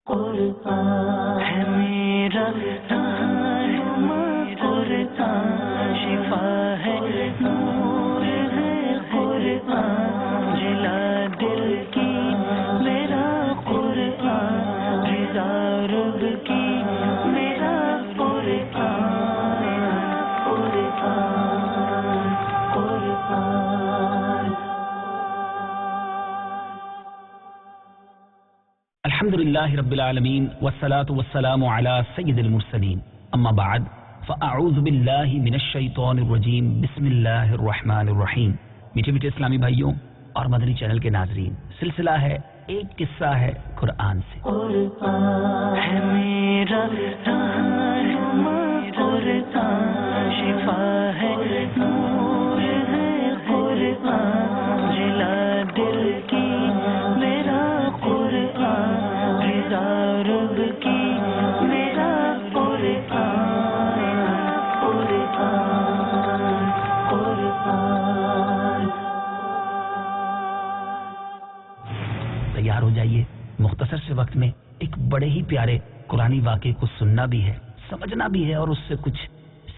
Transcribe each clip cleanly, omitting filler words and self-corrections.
قرآن ہے میرا رہنما، قرآن شفا ہے، نور ہے قرآن، جلا دل کی میرا قرآن، رضا رب کی میرا قرآن، قرآن قرآن۔ الحمدللہ رب العالمین والصلاة والسلام علی سید المرسلین، اما بعد فاعوذ باللہ من الشیطان الرجیم، بسم اللہ الرحمن الرحیم۔ میٹھے میٹھے اسلامی بھائیوں اور مدنی چینل کے ناظرین، سلسلہ ہے ایک قصہ ہے قرآن سے۔ قرآن ہے میرا رہنما، قرآن شفا ہے، نور ہے قرآن، جلا دل کی میرا قرآن، رضا رب کی میرا قرآن، قرآن قرآن۔ تیار ہو جائیے، مختصر سے وقت میں ایک بڑے ہی پیارے قرآنی واقعے کو سننا بھی ہے، سمجھنا بھی ہے اور اس سے کچھ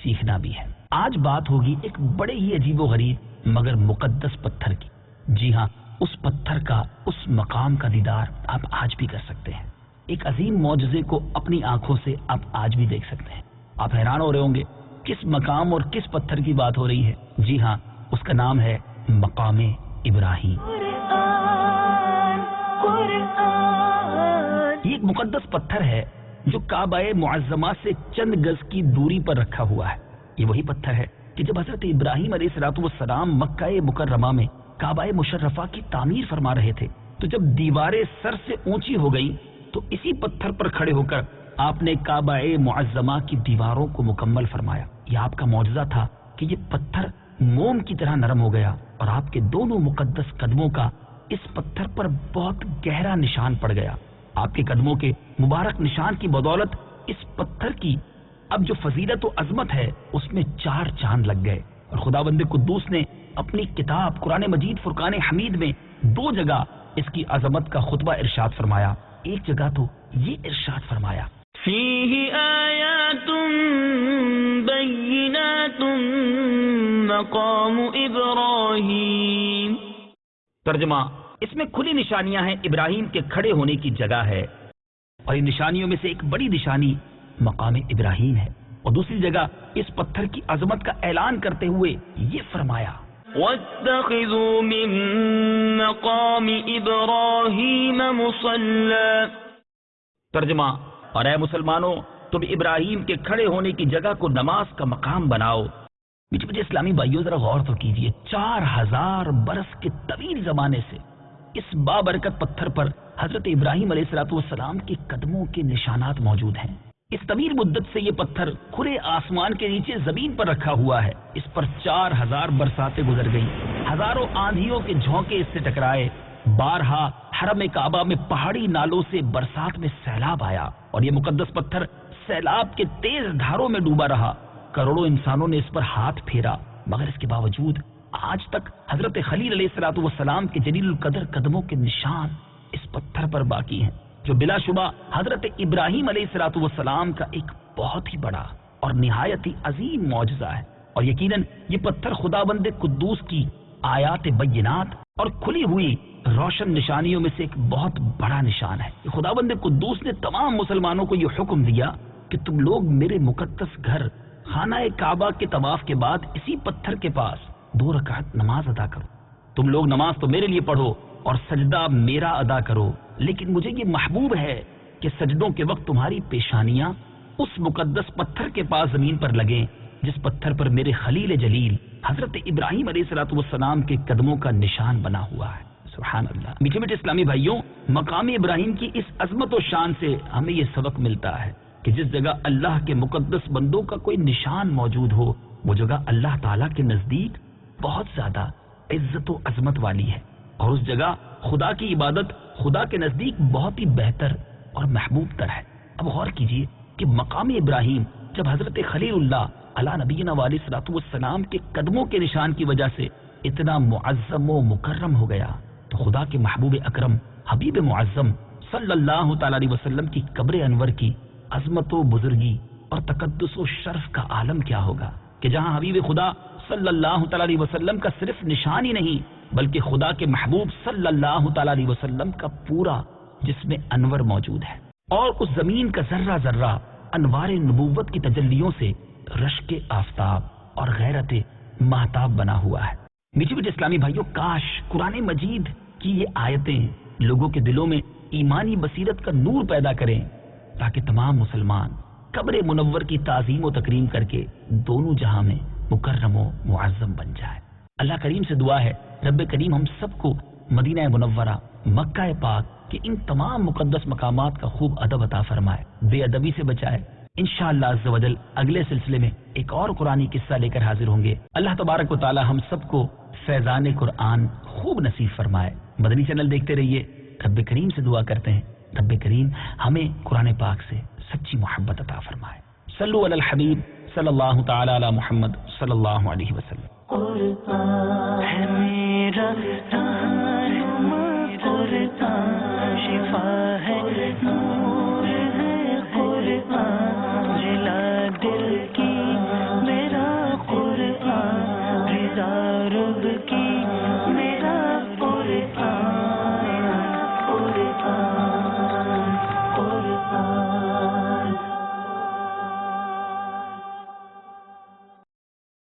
سیکھنا بھی ہے۔ آج بات ہوگی ایک بڑے ہی عجیب و غریب مگر مقدس پتھر کی۔ جی ہاں، اس پتھر کا، اس مقام کا دیدار آپ آج بھی کر سکتے ہیں۔ ایک عظیم معجزے کو اپنی آنکھوں سے آپ آج بھی دیکھ سکتے ہیں۔ آپ حیران ہو رہے ہوں گے کس مقام اور کس پتھر کی بات ہو رہی ہے؟ جی ہاں، اس کا نام ہے مقام ابراہیم۔ یہ ایک مقدس پتھر ہے جو کعبہ معظمہ سے چند گز کی دوری پر رکھا ہوا ہے۔ یہ وہی پتھر ہے کہ جب حضرت ابراہیم علیہ السلام مکہ مکرمہ میں کعبہ مشرفہ کی تعمیر فرما رہے تھے، تو جب دیواریں سر سے اونچی ہو گئی تو اسی پتھر پر کھڑے ہو کر آپ نے کعبہ معظمہ کی دیواروں کو مکمل فرمایا۔ یہ آپ کا معجزہ تھا کہ یہ پتھر موم کی طرح نرم ہو گیا اور آپ کے دونوں مقدس قدموں کا اس پتھر پر بہت گہرا نشان پڑ گیا۔ آپ کے قدموں کے مبارک نشان کی بدولت اس پتھر کی اب جو فضیلت و عظمت ہے اس میں 4 چاند لگ گئے، اور خداوند قدوس نے اپنی کتاب قرآن مجید فرقان حمید میں 2 جگہ اس کی عظمت کا خطبہ ارشاد فرمایا۔ ایک جگہ تو یہ ارشاد فرمایا، فیہ آیات بینات مقام ابراہیم۔ ترجمہ، اس میں کھلی نشانیاں ہیں، ابراہیم کے کھڑے ہونے کی جگہ ہے، اور ان نشانیوں میں سے ایک بڑی نشانی مقام ابراہیم ہے۔ اور دوسری جگہ اس پتھر کی عظمت کا اعلان کرتے ہوئے یہ فرمایا، وَاتَّخِذُوا مِن مَّقَامِ إِبْرَاهِيمَ مُصَلًّى۔ ترجمہ، اور اے مسلمانوں، تم ابراہیم کے کھڑے ہونے کی جگہ کو نماز کا مقام بناؤ۔ میٹھے میٹھے اسلامی بھائیوں، ذرا غور تو کیجئے، 4000 برس کے طویل زمانے سے اس بابرکت پتھر پر حضرت ابراہیم علیہ السلام کے قدموں کے نشانات موجود ہیں۔ اس طویل مدت سے یہ پتھر کھلے آسمان کے نیچے زمین پر رکھا ہوا ہے۔ اس پر 4000 برساتیں گزر گئیں، ہزاروں آندھیوں کے جھونکے اس سے ٹکرائے، بارہا حرم کعبہ میں پہاڑی نالوں سے برسات میں سیلاب آیا، اور یہ مقدس پتھر سیلاب کے تیز دھاروں میں ڈوبا رہا۔ کروڑوں انسانوں نے اس پر ہاتھ پھیرا، مگر اس کے باوجود آج تک حضرت خلیل علیہ السلام کے جلیل القدر قدموں کے نشان اس پتھر پر باقی ہیں، جو بلا شبہ حضرت ابراہیم علیہ السلام کا ایک بہت ہی بڑا اور نہایت ہی عظیم معجزہ ہے۔ اور یقیناً یہ پتھر خداوند قدوس کی آیات بینات اور کھلی ہوئی روشن نشانیوں میں سے ایک بہت بڑا نشان ہے۔ خداوند قدوس نے تمام مسلمانوں کو یہ حکم دیا کہ تم لوگ میرے مقدس گھر خانہ کعبہ کے طواف کے بعد اسی پتھر کے پاس 2 رکعت نماز ادا کرو۔ تم لوگ نماز تو میرے لیے پڑھو اور سجدہ میرا ادا کرو، لیکن مجھے یہ محبوب ہے کہ سجدوں کے وقت تمہاری پیشانیاں اس مقدس پتھر کے پاس زمین پر لگیں جس پتھر پر میرے خلیل جلیل حضرت ابراہیم علیہ السلام کے قدموں کا نشان بنا ہوا ہے۔ سبحان اللہ۔ میٹھے میٹھے اسلامی بھائیوں، مقام ابراہیم کی اس عظمت و شان سے ہمیں یہ سبق ملتا ہے کہ جس جگہ اللہ کے مقدس بندوں کا کوئی نشان موجود ہو، وہ جگہ اللہ تعالیٰ کے نزدیک بہت زیادہ عزت و عظمت والی ہے، اور اس جگہ خدا کی عبادت خدا کے نزدیک بہت ہی بہتر اور محبوب تر ہے۔ اب غور کیجئے کہ مقام ابراہیم جب حضرت خلیل اللہ علی نبینا علیہ الصلوۃ والسلام کے قدموں کے نشان کی وجہ سے اتنا معظم و مکرم ہو گیا، تو خدا کے محبوب اکرم حبیب معظم صلی اللہ تعالی علیہ وسلم کی قبر انور کی عظمت و بزرگی اور تقدس و شرف کا عالم کیا ہوگا کہ جہاں حبیب خدا صلی اللہ تعالی علیہ وسلم کا صرف نشان ہی نہیں بلکہ خدا کے محبوب صلی اللہ تعالی علیہ وسلم کا پورا جسم انور موجود ہے، اور اس زمین کا ذرہ ذرہ انوار نبوت کی تجلیوں سے رشک آفتاب اور غیرت مہتاب بنا ہوا ہے۔ میٹھے میٹھے اسلامی بھائیوں، کاش قرآن مجید کی یہ آیتیں لوگوں کے دلوں میں ایمانی بصیرت کا نور پیدا کریں تاکہ تمام مسلمان قبر منور کی تعظیم و تکریم کر کے دونوں جہاں میں مکرم و معظم بن جائے۔ اللہ کریم سے دعا ہے رب کریم ہم سب کو مدینہ منورہ، مکہ پاک کہ ان تمام مقدس مقامات کا خوب ادب عطا فرمائے، بے ادبی سے بچائے۔ انشاءاللہ عز و جل اگلے سلسلے میں ایک اور قرآنی قصہ لے کر حاضر ہوں گے۔ اللہ تبارک و تعالی ہم سب کو فیضان قرآن خوب نصیب فرمائے۔ مدنی چینل دیکھتے رہیے، رب کریم سے دعا کرتے ہیں رب کریم ہمیں قرآن پاک سے سچی محبت عطا فرمائے۔ صلو علی الحبیب صلی اللہ تعالی علی محمد صلی اللہ علیہ وسلم۔